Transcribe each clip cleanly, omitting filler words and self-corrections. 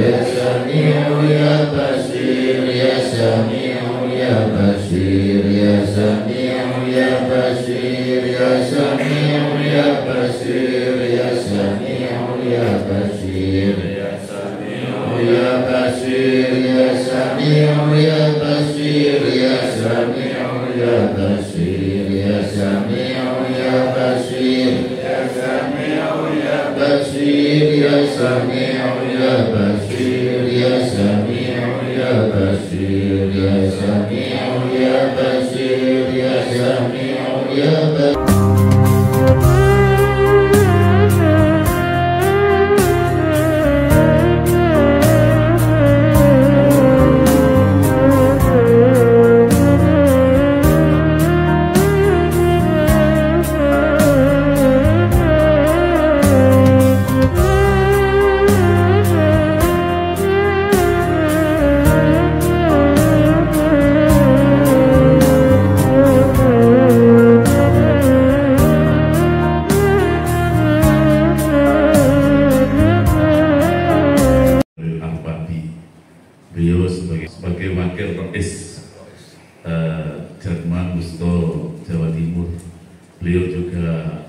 ya Sami'u ya Basir ya Sami'u ya Basir ya Sami'u ya Basir ya Sami'u ya Basir ya Sami'u ya Basir ya Sami'u ya Basir ya Sami'u ya Basir ya Sami'u ya Basir ya Sami'u ya Basir ya Sami'u ya Basir ya Sami'u ya Basir ya Sami'u ya Basir ya Sami'u ya Basir ya Sami'u ya Basir. Beliau sebagai wakil rais Jatman Gusto Jawa Timur. Beliau juga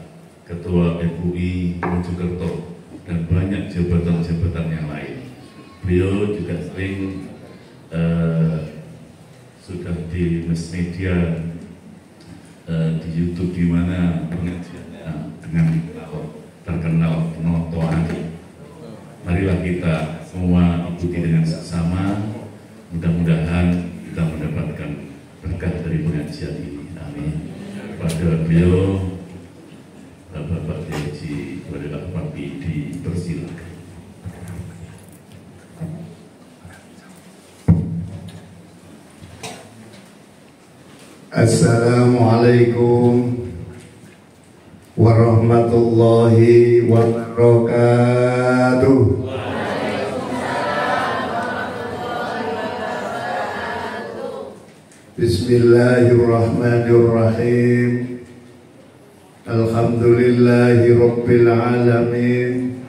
ketua MUI Mojokerto dan banyak jabatan-jabatan yang lain. Beliau juga sering sudah di mass media, di YouTube, di mana pengajiannya dengan terkenal Noto Ali. Marilah kita semua ikuti dengan seksama, mudah-mudahan kita mendapatkan berkah dari pengajian ini. Amin. Kepada beliau, Bapak Haji Wadil Akwabi, dipersilakan. Assalamualaikum warahmatullahi wabarakatuh. Bismillahirrahmanirrahim. Alhamdulillahi rabbil alamin.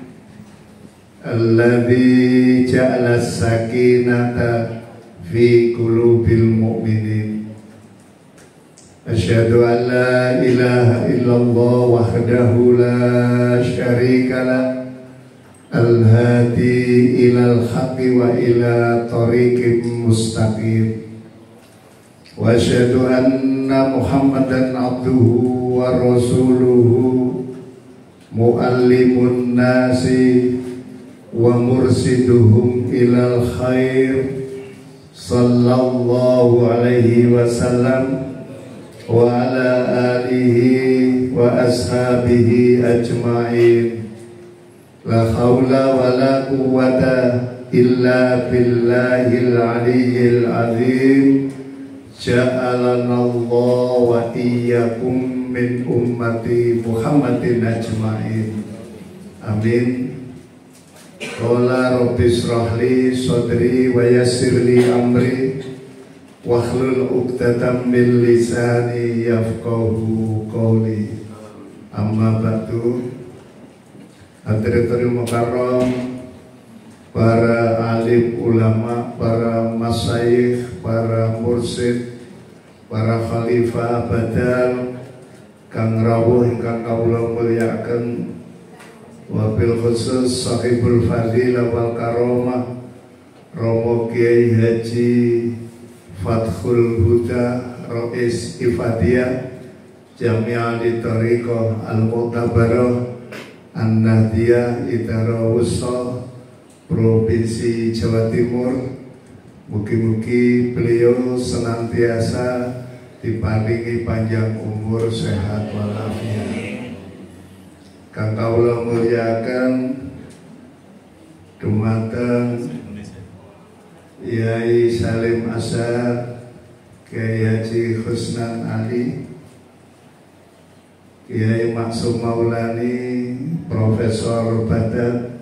Alladzi ja'ala as-sakinata fi qulubil mu'minin. Asyhadu an la ilaha illallah wahdahu la syarika lah, al-hadi ilal haqqi wa ila tariqim mustaqim. Wa asyhadu anna Muhammadan abduhu wa rasuluhu, muallimun nasi wa mursiduhum ilal khair, sallallahu alaihi wasallam wa ala alihi wa ashabihi ajma'in. La hawla wa la quwwata illa billahil aliyyil azim. Ja'alanallahu wa iyyakum min ummati Muhammadin ajma'in. Amin. Qala rabbi shrahli sadri wa yassirli amri wahlul 'uqdatam min lisani yafqahu qawli. Amma ba'du. Hadirin mukarram, para alim ulama, para masyayikh, para mursyid, para khalifah badal kang rawuh ingkang kawula mulyakaken, wabil khusus sahibul fadilah wal karomah Romo Kiai Haji Fathul Huda Rais Ifadiyah Jami'ah Thariqah Al-Mu'tabarah An-Nahdiyah Idara Wusta Provinsi Jawa Timur. Mugi-mugi beliau senantiasa diparingi panjang umur, sehat walafiat. Kang kawula mulyakaken dumateng Yai Salim Asar, Kiai Haji Husnan Ali, Kiai Maksum Maulani, Profesor Badat,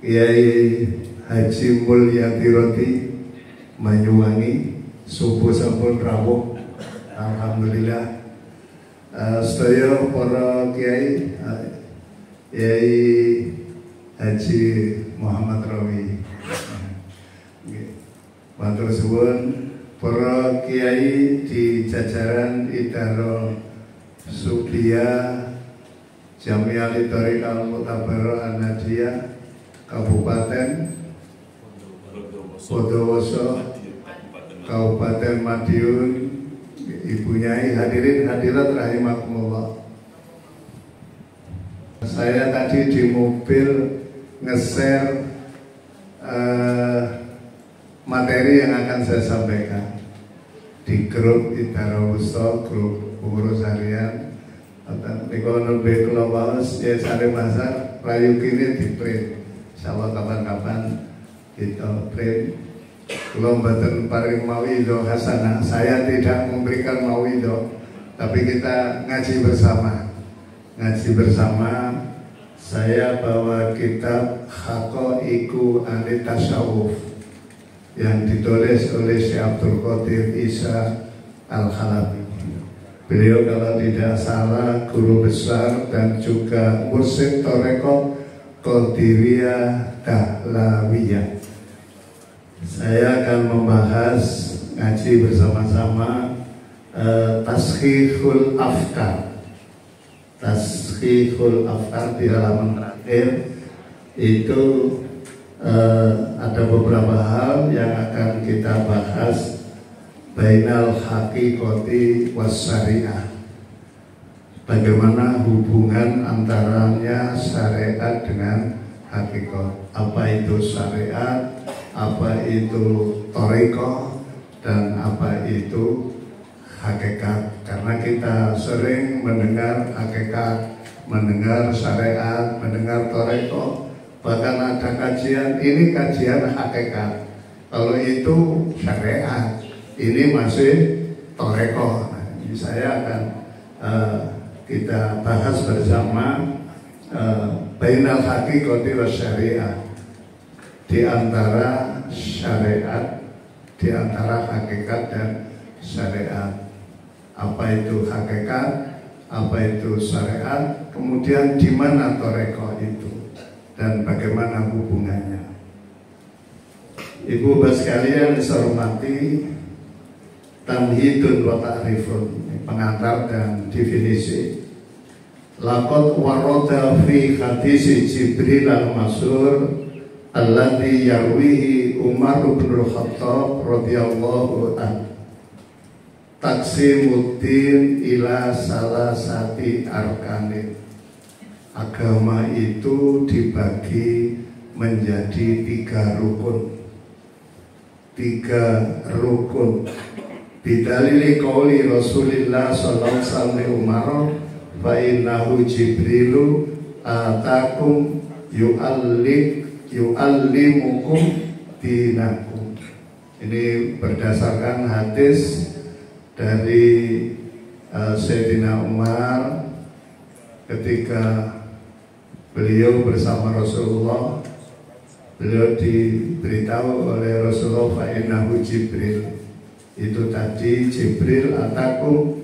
Kiai Haji Mulyadi Roti Banyuwangi, subuh sampun rawuh, alhamdulillah. Sedaya para kiai, Yai Haji Muhammad Rawi. Matur suwun para kiai di jajaran Idaro Subliya Jamiah Thariqah Al-Mu'tabarah An-Nadiyah Kabupaten Bondowoso Kabupaten Madiun, Ibu Nyai, hadirin hadirat rahimakumullah. Saya tadi di mobil nge-share materi yang akan saya sampaikan di grup Idaro Wusta, grup pengurus harian. Nikono Beklo Waos ya sare masar rayu kini di print. Insyaallah kapan-kapan kita print. Kalau mboten paring mawido hasanah, saya tidak memberikan mawido, tapi kita ngaji bersama. Ngaji bersama, saya bawa kitab Haqaiqu Ahli Tasawuf yang ditulis oleh Syekh Abdul Qadir Isa Al-Halabi. Beliau kalau tidak salah guru besar dan juga mursyid Thariqah Qadiriyah Dahlawiyah. Saya akan membahas ngaji bersama-sama Taskhihul Afkar. Taskhihul Afkar di halaman terakhir itu ada beberapa hal yang akan kita bahas. Bainal haqiqati was syariah. Bagaimana hubungan antaranya syariat dengan hakikat? Apa itu syariat? Apa itu thariqah? Dan apa itu hakikat? Karena kita sering mendengar hakikat, mendengar syariat, mendengar thariqah. Bahkan ada kajian, ini kajian hakikat. Kalau itu syariat, ini masih thariqah. Nah, ini saya akan kita bahas bersama bainal haqiqati was syariah, di antara syariat, di antara hakikat dan syariat. Apa itu hakikat, apa itu syariat, kemudian di mana thariqah itu dan bagaimana hubungannya. Ibu bapak sekalian saya hormati, tamhidun wa ta'rifun, pengantar dan definisi. Laqad warada fi hadis Jibril al-Masyhur alladhi yarwihi Umar bin Khattab radhiyallahu anhu. Taqsimuddin ila salasati arkanin. Agama itu dibagi menjadi 3 rukun. 3 rukun. Bidalili qauli Rasulillah sallallahu alaihi wasallam Umar fa innahu Jibrilu atakum yu'allimukum dinakum. Ini berdasarkan hadis dari Sayyidina Umar ketika beliau bersama Rasulullah. Beliau diberitahu oleh Rasulullah fa innahu Jibril. Itu tadi Jibril atakum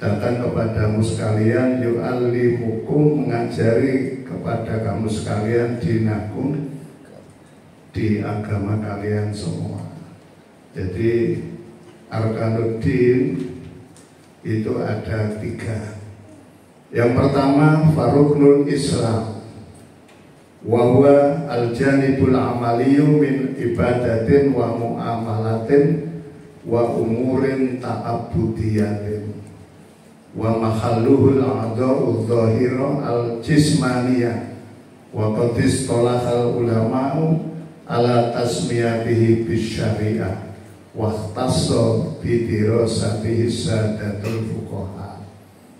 datang kepadamu sekalian, yu'allimukum, mengajari kepada kamu sekalian, dinakum, di agama kalian semua. Jadi Arkanuddin itu ada 3. Yang pertama Faruknul Islam, wahwa al-janibul amaliyu min ibadatin wa mu'amalatin wa umurin ta'abudiyatin wa mahalluhul a'dha'u dhahira al-jismaniyah wa qadis tolahal ulama'u ala tasmiyatihi bisyari'ah wa khtasso bidirosatihi sadatul fuqaha.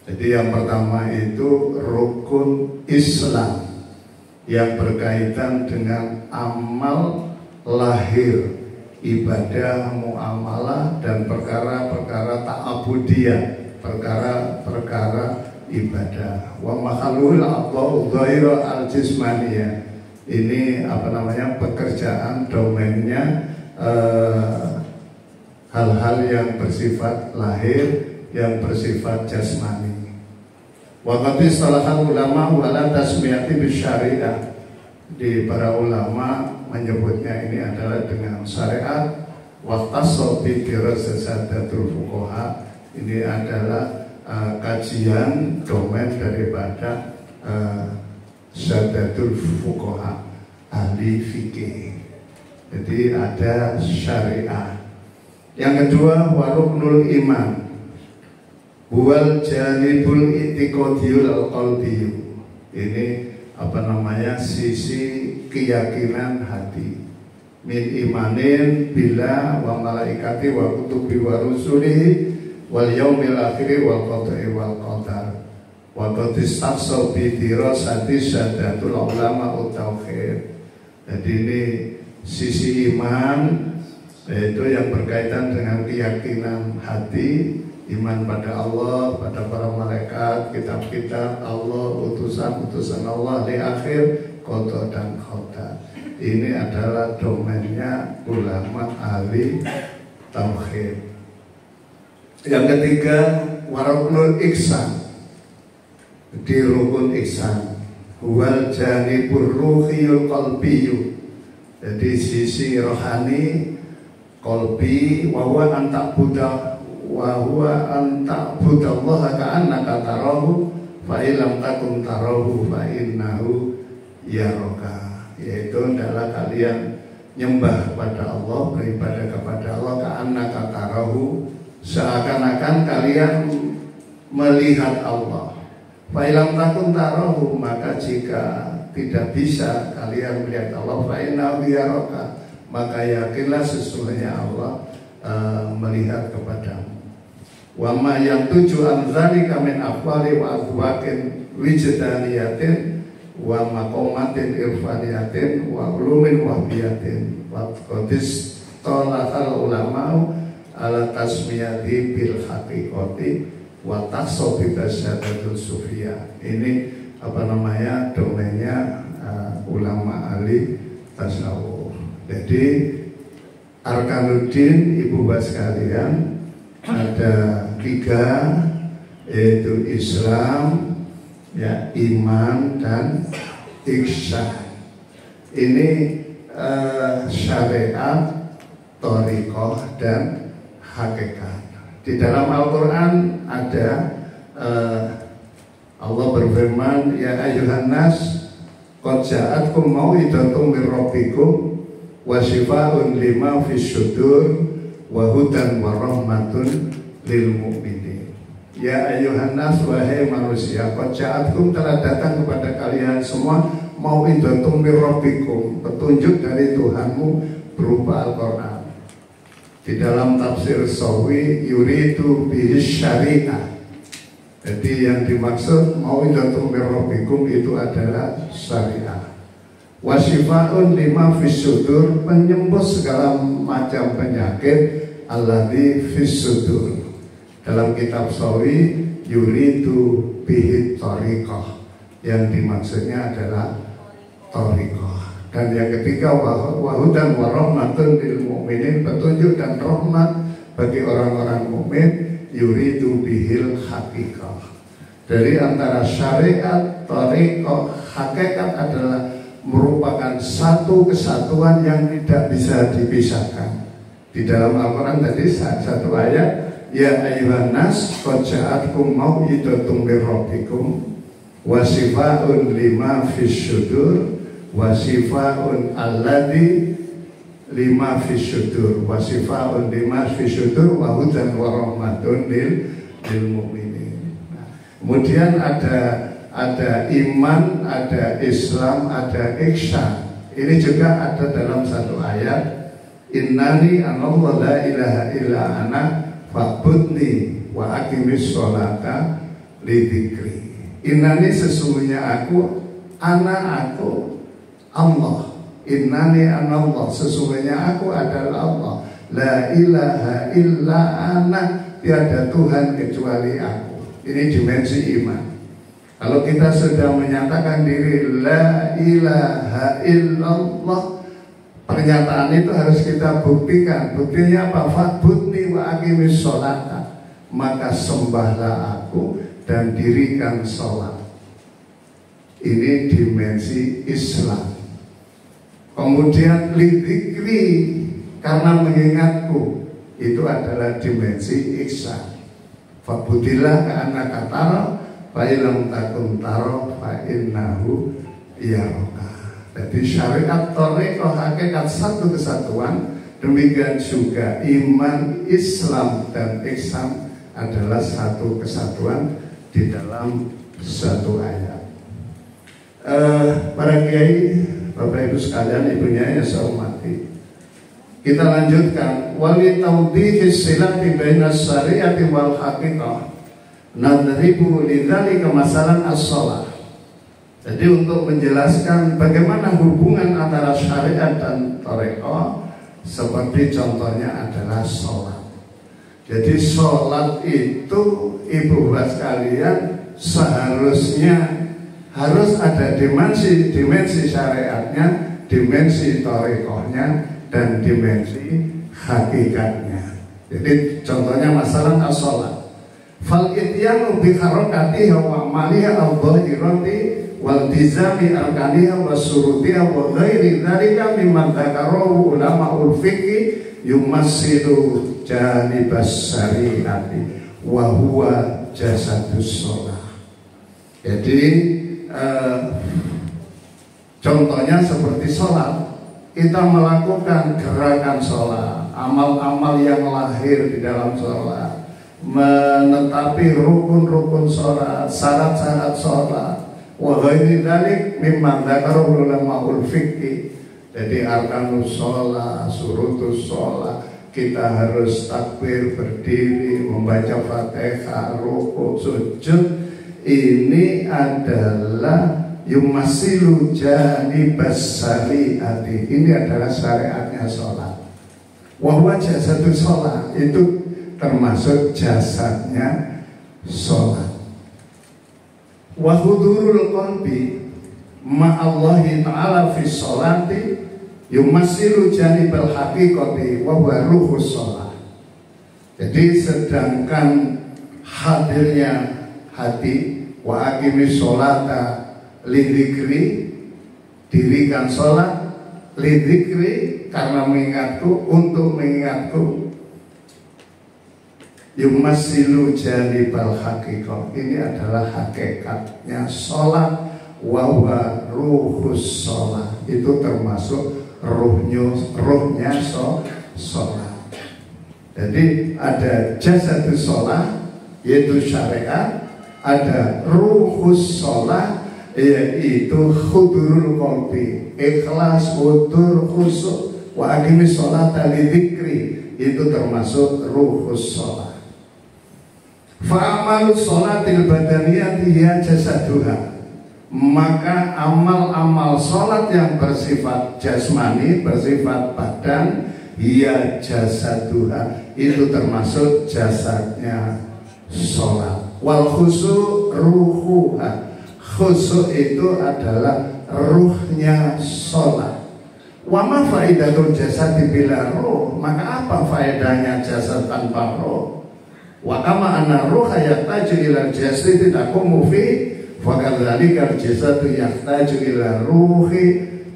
Jadi yang pertama itu rukun Islam yang berkaitan dengan amal lahir, ibadah, muamalah, dan perkara-perkara ta'abudiyah, perkara-perkara ibadah. Wa mahalul a'dha'u dhahira al-jismaniyah. Ini pekerjaan domainnya hal-hal yang bersifat lahir, yang bersifat jasmani. Wa qad istalahal ulama wala tasmiyati bisyariah. Di para ulama menyebutnya ini adalah dengan syariat. Wa tasabi dirasadatul fuqaha. Ini adalah kajian domain daripada Sadatul Fuqaha, ahli fikih. Jadi ada syariah. Yang kedua, waruknul iman, wal janibul i'tiqadiyul al-qalbiyyu. Ini sisi keyakinan hati. Min imanin bila wa malaikati wa kutubi wa rusulihi wal yaumil akhiri wal qada'i wal qadar. Wa qad istaqsa bi dirasati sadatul ulama tauhid. Jadi ini sisi iman, yaitu yang berkaitan dengan keyakinan hati, iman pada Allah, pada para malaikat, kitab-kitab Allah, utusan-utusan Allah di akhir, qada dan qadar. Ini adalah domainnya ulama ahli tauhid. Yang ketiga, waruknul ihsan, di rukun ihsan, wal janibur ruhiyul qalbiyyu. Jadi sisi rohani qalbi, wa huwa an ta'budallaha ka'annaka tarahu fa illam takun tarahu fa innahu yaraka. Yaitu adalah kalian nyembah kepada Allah, beribadah kepada Allah ka'annaka tarahu, seakan-akan kalian melihat Allah. Fa illam takun tarahu, maka jika tidak bisa kalian melihat Allah, fa innahu yaraka, maka yakinlah sesungguhnya Allah melihat kepadamu. Wa ma yang tuju an dzalika min aqwali wa adwaqin wijdaniyatin wa maqamatin irfaniyatin wa ulumin wahbiyatin wa qadis talaqal ulama ala tasmiyati bil haqiqati wa tasobi basyadatul sufiyah. Ini domainnya ulama ahli tasawuf. Jadi Arkanuddin, ibu bapak sekalian, ada 3, yaitu Islam, ya, iman dan ihsan. Ini syariat, thariqah dan hakikat. Di dalam Al-Quran ada Allah berfirman, ya ayyuhan nas qad ja'atkum mau'idatun mir rabbikum wa shifaa'un lima fis sudur wa hudan wa rahmatun lil mu'minin. Ya ayyuhan nas, wahai manusia, qad ja'atkum, telah datang kepada kalian semua mau'idatun mir rabbikum, petunjuk dari Tuhanmu berupa Al-Quran. Di dalam tafsir Sawi, yuridu bihis syariah. Jadi yang dimaksud mau'idatun mir rabbikum itu adalah syariah. Wasyifaun lima fis sudur, penyembuh segala macam penyakit alladzi fis sudur. Dalam kitab Sawi, yuridu bihi thariqah, yang dimaksudnya adalah thariqah. Dan yang ketiga, wahudan wa rahmatun lil mu'minin, petunjuk dan rahmat bagi orang-orang mukmin, yuridu bihil haqiqah. Dari antara syariat, thariqah, hakikat adalah merupakan satu kesatuan yang tidak bisa dipisahkan. Di dalam Al-Quran tadi satu ayat, ya ayyuhan nas qad ja'atkum mau'idatun mir rabbikum wa shifaa'un lima fis sudur wa shifaa'un alladzi lima fis sudur wa shifaa'un lima fis sudur wa hudan wa rahmatun lil mu'minin. Kemudian ada iman, ada Islam, ada ihsan. Ini juga ada dalam satu ayat, innani anallahu la ilaha illa ana fa'budni wa aqimis sholata li dzikri. Innani, sesungguhnya aku, aku Allah. Innani anallah, sesungguhnya aku adalah Allah. La ilaha illa ana, tiada Tuhan kecuali aku. Ini dimensi iman. Kalau kita sudah menyatakan diri la ilaha illallah, pernyataan itu harus kita buktikan. Buktinya apa? Fa'budni wa aqimis sholata, maka sembahlah aku dan dirikan sholat. Ini dimensi Islam. Kemudian lidzikri, karena mengingatku, itu adalah dimensi ihsan. Fa'budillah ka'annaka tara fa illam takun tara fa innahu yaraka. Jadi syariat thariqah hakikat satu kesatuan, demikian juga iman, Islam dan ihsan adalah satu kesatuan di dalam satu ayat. Para kiai, Bapak Ibu sekalian, ibunya yang saya hormati, kita lanjutkan. Wali tawdihi silati baina syariati wal haqiqah nadribu lidzalika masalan as-shalah. Jadi untuk menjelaskan bagaimana hubungan antara syariat dan thariqah, seperti contohnya adalah sholat. Jadi sholat itu, ibu bapak sekalian, seharusnya harus ada dimensi syariatnya, dimensi thariqahnya, dan dimensi hakikatnya. Jadi contohnya masalah as-sholat. Fal ityanu bi harakatiha wa amaliha al-dhahirati wal tizami arkaniha wa surutiha wa ghairi dzalika mimman dzakarahu ulama'ul fiqh yumassilu janibas syariati wa huwa jasadus sholat. Jadi contohnya seperti sholat, kita melakukan gerakan sholat, amal-amal yang lahir di dalam sholat, menetapi rukun-rukun sholat, syarat-syarat sholat, wa ghairi dzalik mimman dzakarahu ulama'ul fiqh. Jadi arkanus sholat, surutus sholat, kita harus takbir, berdiri, membaca Fatihah, rukuk, sujud. Ini adalah yumasilu janibas syariati. Ini adalah syariatnya sholat. Wahwa jasadu sholat, itu termasuk jasadnya sholat. Wahudurul qalbi ma'allahi ta'ala fi sholati yumasilu janibal haqiqati wahwa ruhus sholat. Jadi sedangkan hadirnya hati, wa aqimis sholata lidzikri, dirikan sholat, lidzikri, karena mengingatku, untuk mengingatku, yumasilu janibal haqiqah. Ini adalah hakikatnya sholat, wa ruhus sholat, itu termasuk ruhnya sholat. Jadi ada jasadus sholat, yaitu syariat, ada ruhus sholat, yaitu khudurul qalbi, ikhlas, hudur, khusyuk, wa aqimis sholata lidzikri, itu termasuk ruhus sholat. Fa'amalu sholatil badaniyati hiya jasaduha, maka amal-amal sholat yang bersifat jasmani, bersifat badan, hiya jasaduha, itu termasuk jasadnya sholat. Wal khusu ruhuha, khusu itu adalah ruhnya sholat. Wa ma faidatul jasadi bila ruh, maka apa faedahnya jasad tanpa ruh? Wa kama anna ruha yahtaju ila jasadi taqumu fi, fa kadzalika jasadu yahtaju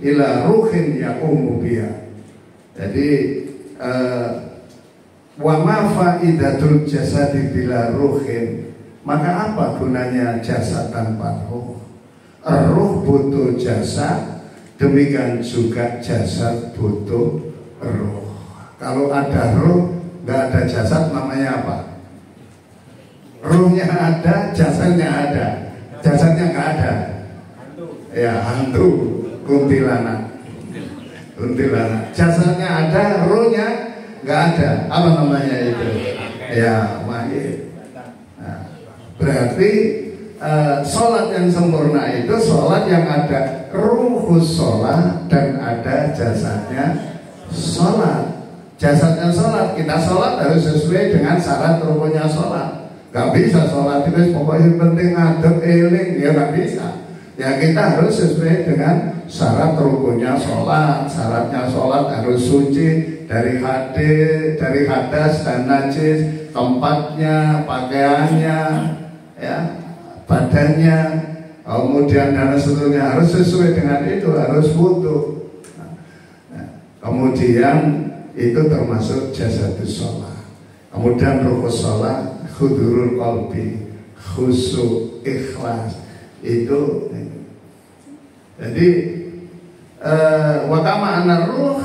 ila ruhin yaqumu biha. Jadi wa ma faidatul jasadi bila ruhin, maka apa gunanya jasad tanpa ruh? Ruh butuh jasad, demikian juga jasad butuh ruh. Kalau ada ruh, nggak ada jasad, namanya apa? Ruhnya ada, jasadnya ada. Jasadnya nggak ada, ya hantu, kuntilanak. Jasadnya ada, ruhnya nggak ada. Apa namanya itu? Ya mayit. Berarti sholat yang sempurna itu sholat yang ada ruhus sholat dan ada jasadnya sholat. Jasadnya sholat, kita sholat harus sesuai dengan syarat rukunnya sholat. Gak bisa sholat itu pokoknya penting ngadep eling, ya gak bisa. Ya kita harus sesuai dengan syarat rukunnya sholat. Syaratnya sholat harus suci dari hadas dan najis, tempatnya, pakaiannya, ya, badannya, kemudian dan seterusnya harus sesuai dengan itu, harus wudu. Kemudian itu termasuk jasadus sholat. Kemudian rukun sholat, hudurul qalbi, khusyuk, ikhlas. Itu jadi wakama anar ruh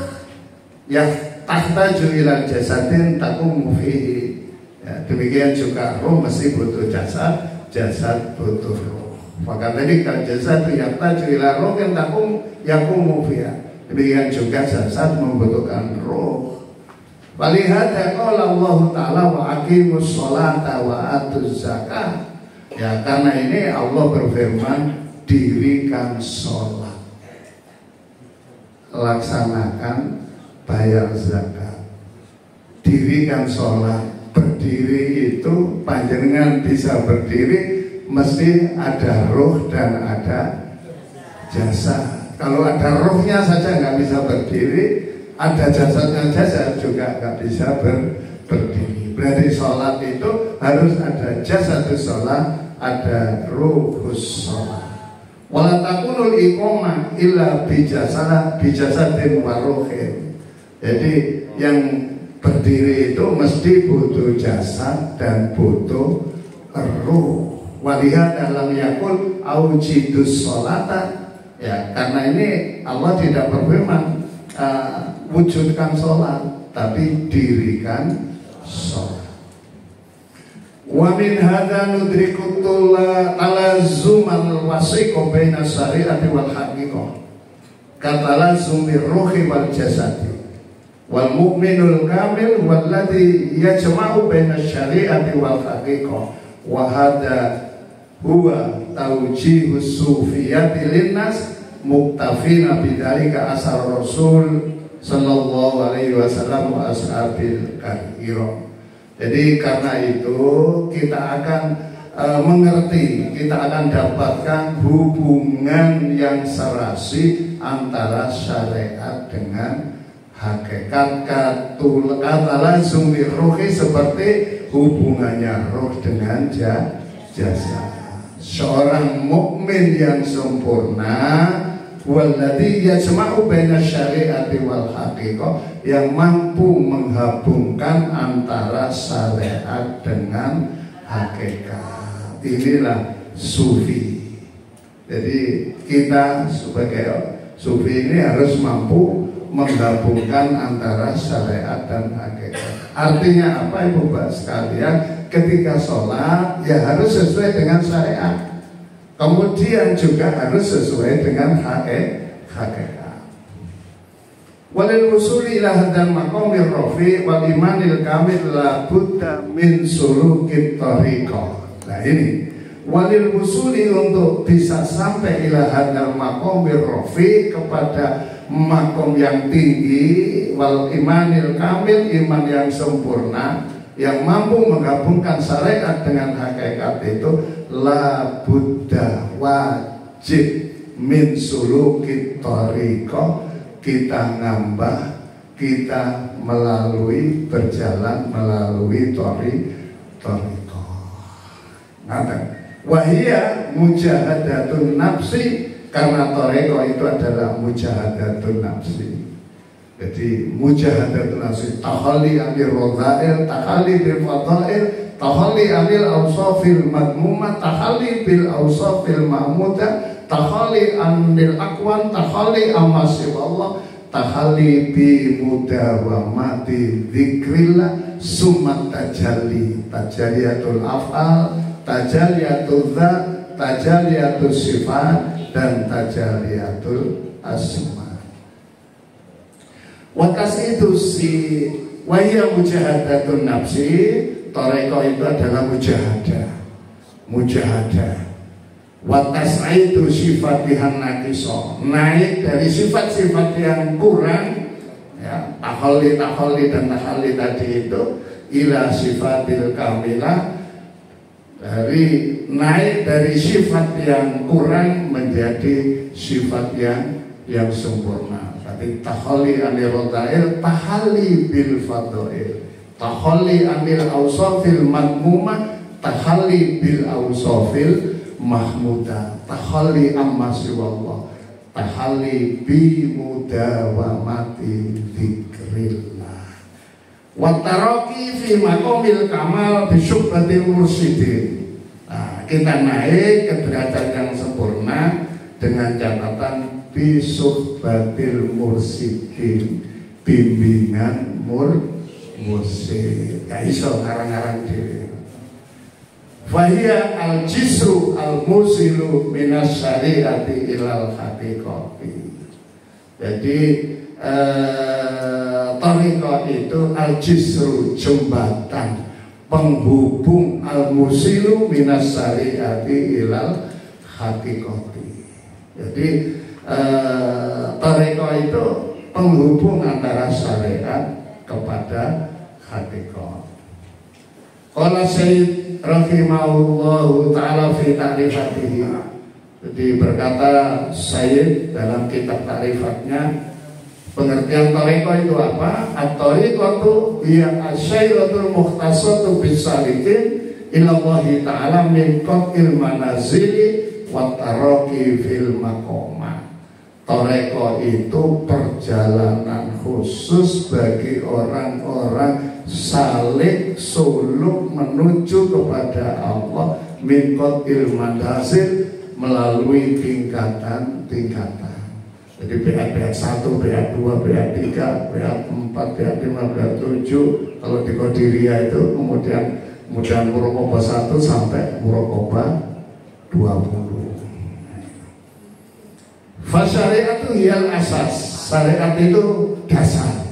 ya tahtaju ila jasadin taqumu fihi. Ya, demikian juga ruh mesti butuh jasad, jasad butuh ruh. Maka tadi kalau jasad yang tahtaju ila ruh yang yaqumu fiha. Demikian juga jasad membutuhkan ruh. Walihada qala Allah Ta'ala wa aqimus sholata wa atuz zakah. Ya karena ini Allah berfirman, dirikan sholat, laksanakan bayar zakat. Dirikan sholat, berdiri itu panjenengan bisa berdiri mesti ada ruh dan ada jasad. Kalau ada ruhnya saja nggak bisa berdiri, ada jasadnya jasad juga nggak bisa berdiri. Berarti sholat itu harus ada jasadus sholat, ada ruhus sholat. Wala takunul iqamah illa bijasadin wa ruhin. Jadi yang berdiri itu mesti butuh jasad dan butuh ruh. Walihat dalam yakul aujidus sholata. Ya, karena ini Allah tidak berfirman wujudkan sholat, tapi dirikan sholat. Wa min hadza nudriku talazumal wasiqo baina syariati wal haqiqah. Katalazumir ruhi wal jasadi. Wal mu'minul kamil walladzi yajma'u baina syariati wal haqiqah. Wa hadza huwa taujihus sufiyati linnas muktafina bidzalika asar Rasul sallallahu alaihi wasallam wa ashabil kathir. Jadi karena itu kita akan mengerti, kita akan dapatkan hubungan yang serasi antara syariat dengan hakikat. Kata langsung di ruhi seperti hubungannya roh dengan jasad. Seorang mukmin yang sempurna, walladzi yajma'u baina syariati wal haqiqah, yang mampu menggabungkan antara syariat dengan hakikat. Inilah sufi. Jadi kita sebagai sufi ini harus mampu menggabungkan antara syariat dan hakikat. Artinya apa Ibu Bapak sekalian? Ketika sholat ya harus sesuai dengan syariat, kemudian juga harus sesuai dengan hakikat. Walil wusuli ila hadzal maqamir rafi wal imanil kamil la budda min sulukit thariqah. Nah ini walil wusuli, untuk bisa sampai ila hadzal maqamir rafi, kepada makom yang tinggi, wal imanil kamil, iman yang sempurna, yang mampu menggabungkan syariat dengan hakikat itu, la buddha, wajib, min sulukit thariqah, kita ngambah, kita melalui, berjalan melalui thariqah. Wahia mujahadatun nafsi, karena thariqah itu adalah mujahadatun nafsi. Jadi mujahadatun nafsi, tahalli anil radha'il, tahalli bil fadha'il, tahalli anil awsafil madmumah, tahalli bil awsafil mahmudah, tahalli anil aqwan, tahalli amasib Allah, tahalli bi mudawamati dzikrillah, summa tajalli, tajalliyatul af'al, tajalliyatul dzat, tajalliyatul sifat, dan tajalliyatul asma. Wakas itu si wahya mujahadatun nafsi, thariqah itu adalah mujahadah. Wakas itu sifat yang naqiso, naik dari sifat-sifat yang kurang, ya, tahalli dan tahalli tadi itu, ila sifatil kamilah, dari naik dari sifat yang kurang menjadi sifat yang sempurna. Tapi tahalli anil radha'il, tahalli bil fadha'il, tahalli anil awsafil madmumah, tahalli bil awsafil mahmuda, tahalli amma siwallah, tahalli bi mudawamati dzikrillah, wa taraqi fi maqamil kamal bi syukratil mursyidin. Nah, kita naik ke derajat yang sempurna dengan catatan bi syukratil mursyidin, bimbingan mursyid. Gak iso ngarang-ngarang dhewe. Fahiyya al-jisru al-musilu minas syariati ilal haqiqati. Jadi thariqah itu al-jisru, jembatan penghubung, al-musilu minas syariati ilal haqiqati. Jadi thariqah itu penghubung antara syariat kepada hakikat. Qala Sayyid rahimahullahu ta'ala fi ta'rifatihi. Jadi berkata Sayyid dalam kitab ta'rifatnya, pengertian thariqah itu apa? At-thariqatu hiya asyairatul mukhtasatu bisalikin ilallahi ta'ala min qat'il manazili wa taraqi fil maqamat. Thariqah itu perjalanan khusus bagi orang-orang salik suluk menuju kepada Allah min qat'il manazil, melalui tingkatan-tingkatan. Jadi beat 1, beat 2, beat 3, beat 4, beat 5, beat 7. Kalau di Qadiriyah itu kemudian muraqabah 1 sampai muraqabah 20. Fasyariat itu hiyal asas, syariat itu dasar.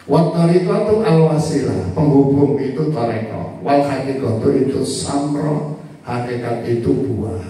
Wa thariqatu al-wasilah, penghubung itu thariqah. Wal haqiqatu itu samra, hakikat itu buah.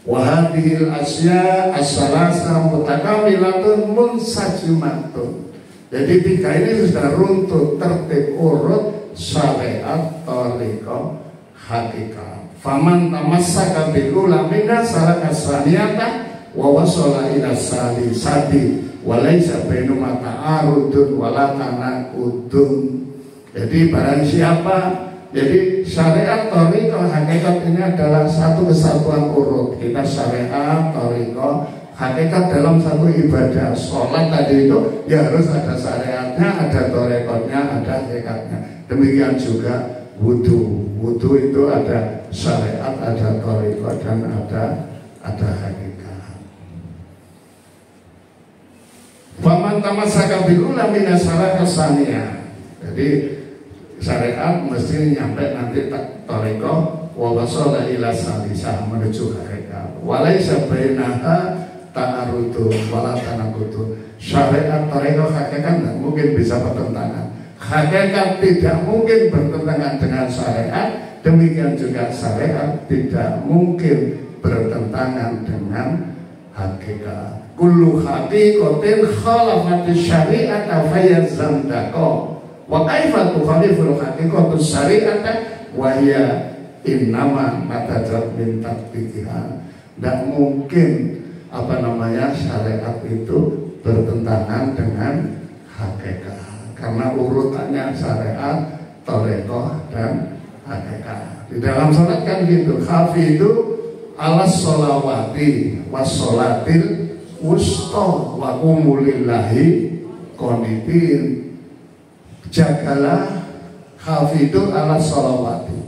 Wa hadhil asya as-salasa mutakamilatun munsajimatun. Jadi tiga ini sudah runtut tertib urut syariat, thariqah, hakikat. Faman tamassaka bil ulamina salaka saniyata wa wasala ila salisati wa laisa bainuma ta'arudun wala tanaqudun. Jadi barang siapa, jadi syariat, thariqah, hakikat ini adalah satu kesatuan urut. Kita syariat, thariqah, hakikat dalam satu ibadah. Sholat tadi itu ya harus ada syariatnya, ada thariqahnya, ada hakikatnya. Demikian juga wudu. Wudu itu ada syariat, ada thariqah, dan ada hakikat. Faman tamassaka bil ulama salaka saniyah. Jadi syariat mesti nyampe nanti thariqah wa wasala ila salisah, menuju hakikat. Walaisa bainaha ta'arudun wala tanaqudun. Syariat, thariqah, hakikat tidak mungkin bisa bertentangan. Hakikat tidak mungkin bertentangan dengan syariat. Demikian juga syariat tidak mungkin bertentangan dengan hakikat. Kullu haqiqatin khalafati syari'ata fayazam daqa. Wa kaifa tukhaliful haqiqatu syari'ata wa hiya innama matajat min tatbiqiha. Tidak mungkin syariat itu bertentangan dengan hakikat, karena urutannya syariat, thariqah, dan hakikat. Di dalam salat kan gitu, hafidu alas sholawati was sholatil wusta wa umulillahi qanitin. Jagalah, hafidu alas sholawati,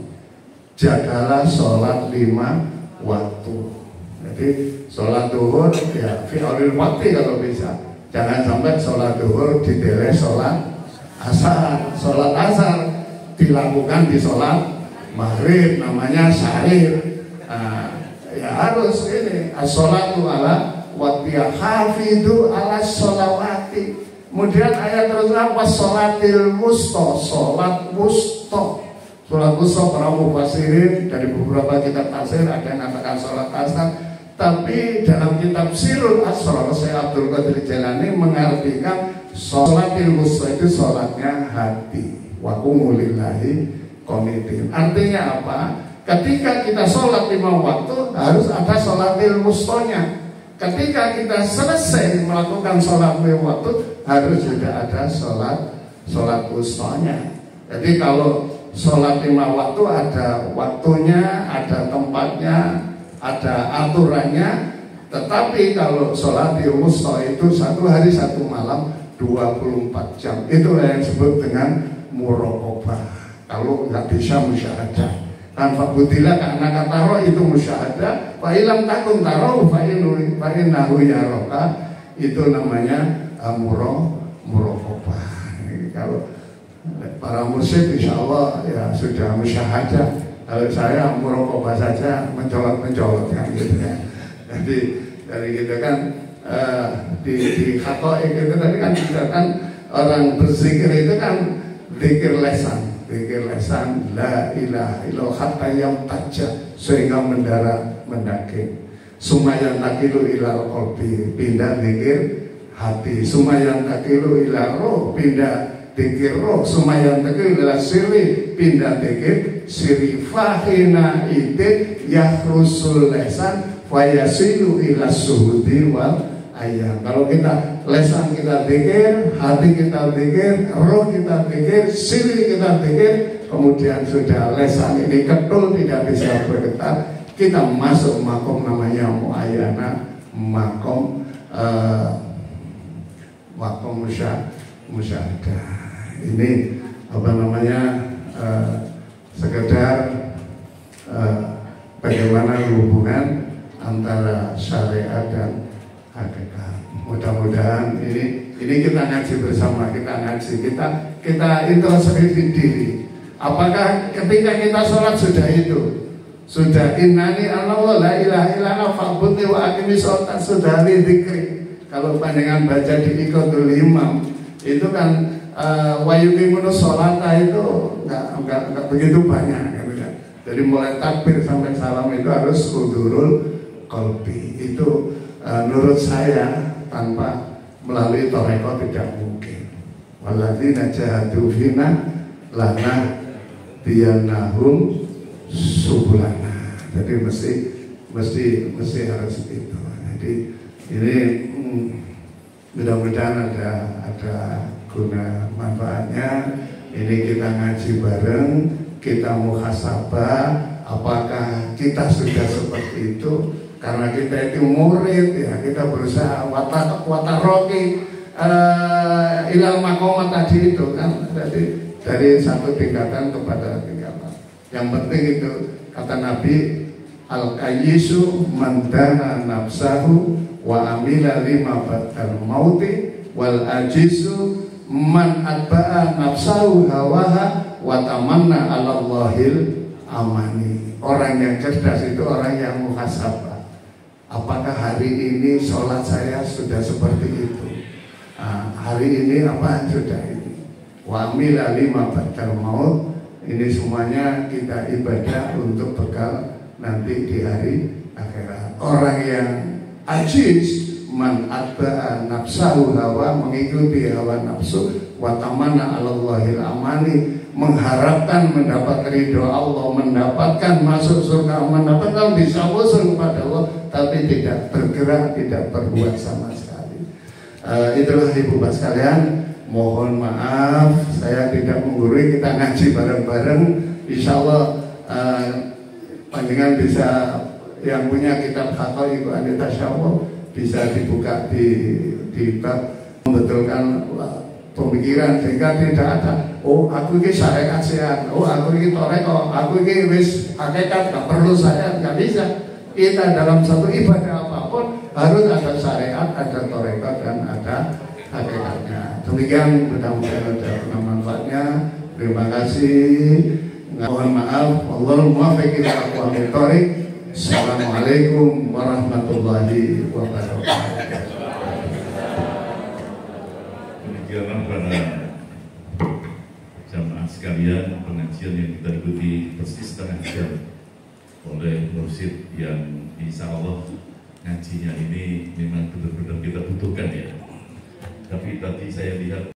jagalah sholat 5 waktu. Jadi sholat duhur ya fi aulil waktu kalau bisa. Jangan sampai sholat duhur didelay sholat asar. Sholat asar dilakukan di sholat maghrib, namanya sahir. Ya harus ini as-sholatu ala waqtiha, hafidu ala sholawati. Kemudian ayat terus was-sholatil wusta, sholat wusta. Sholat wusta para mufassirin dari beberapa kitab tafsir ada yang mengatakan sholat asar, tapi dalam kitab Sirul Asrar Syekh Abdul Qadir Jailani mengartikan sholatil wusta itu sholatnya hati. Wa qumu lillahi qanitin. Artinya apa? Ketika kita sholat 5 waktu harus ada sholatil wustanya. Ketika kita selesai melakukan sholat 5 waktu harus juga ada sholat wustanya. Jadi kalau sholat 5 waktu ada waktunya, ada tempatnya, ada aturannya. Tetapi kalau sholat wusta itu 1 hari 1 malam 24 jam, itulah yang disebut dengan muraqabah. Kalau nggak bisa musyahadah, kan fakutilah karena kata roh itu musyahadah. Fa ilam takun taro fa innahu yaraka, itu namanya muraqabah. Kalau para mursyid insya Allah ya sudah musyahadah. Kalau saya muraqabah saja, mencolot kan gitu ya. Jadi dari kita kan di khatoik itu tadi kan kita kan orang berzikir itu kan zikir lesan la ilaha illallah hatta yang tajah sehingga mendarat mendaging. Sumayan takilu ilal qalbi, pindah zikir hati. Sumayan takilu ilal roh, pindah zikir roh. Sumayan takilu ilal sirri, pindah zikir sirri. Fahina itik yahrusul lesan fayasilu ila suhudi wal ayam. Kalau kita lesan kita zikir, hati kita zikir, roh kita zikir, siri kita zikir, kemudian sudah lesan ini ketul tidak bisa bergetar, kita masuk makom namanya muayyana, makom musyahadah. Ini apa namanya, sekedar bagaimana hubungan antara syariat dan hakikat. Mudah-mudahan ini kita ngaji bersama, kita introspeksi diri. Apakah ketika kita sholat sudah itu, sudah innani Allah la ilaha illallah fa'budni wa aqimi sholat, sudah dzikri. Kalau panjangan baca di Iqadul Imam itu kan wa yuqimunus sholata itu enggak begitu banyak kan. Jadi mulai takbir sampai salam itu harus hudurul qalbi. Itu menurut saya tanpa melalui thariqah tidak mungkin. Walladzina jahadu fina lana diyanahum subulana. Jadi mesti harus itu. Jadi ini mudah-mudahan ada guna manfaatnya. Ini kita ngaji bareng, kita muhasabah apakah kita sudah seperti itu. Karena kita itu murid ya, kita berusaha wataroki ilal makomah tadi itu kan, jadi dari satu tingkatan kepada tingkatan. Yang penting itu kata Nabi, al-qayyisu mandana nafsahu wa amila lima batal mauti, wal ajisu man atba'a nafsahu hawaha wa tamanna ala Allahil amani. Orang yang cerdas itu orang yang muhasabah. Apakah hari ini sholat saya sudah seperti itu? Hari ini apa sudah ini? Wa amila lima batal maut. Ini semuanya kita ibadah untuk bekal nanti di hari akhirat. Orang yang ajiz, man atba'a nafsahu hawa, mengikuti hawa nafsu, wa tamanna 'alallahil amani, mengharapkan mendapat ridho Allah, mendapatkan masuk surga, mendapatkan bisa usul kepada Allah, tapi tidak bergerak, tidak berbuat sama sekali. Itulah ibu bapak sekalian, mohon maaf saya tidak menggurui, kita ngaji bareng-bareng. Insya Allah panjangan bisa, yang punya kitab Khato Ibu Anita Syawal bisa dibuka di bab membetulkan pemikiran, sehingga tidak ada oh aku ini syariat sehat, oh aku ini toreko, aku ini wis hakikat, gak perlu saya, gak bisa. Kita dalam satu ibadah apapun harus ada syariat, ada toreko, dan ada hakikatnya. Demikian, mudah-mudahan ada manfaatnya. Terima kasih. Mohon maaf. Wallahul muwaffiq ila aqwamit thoriq. Assalamualaikum warahmatullahi wabarakatuh. Demikianlah para jamaah sekalian, pengajian yang kita ikuti persis setengah jam oleh mursyid yang insya Allah ngajinya ini memang benar-benar kita butuhkan ya. Tapi tadi saya lihat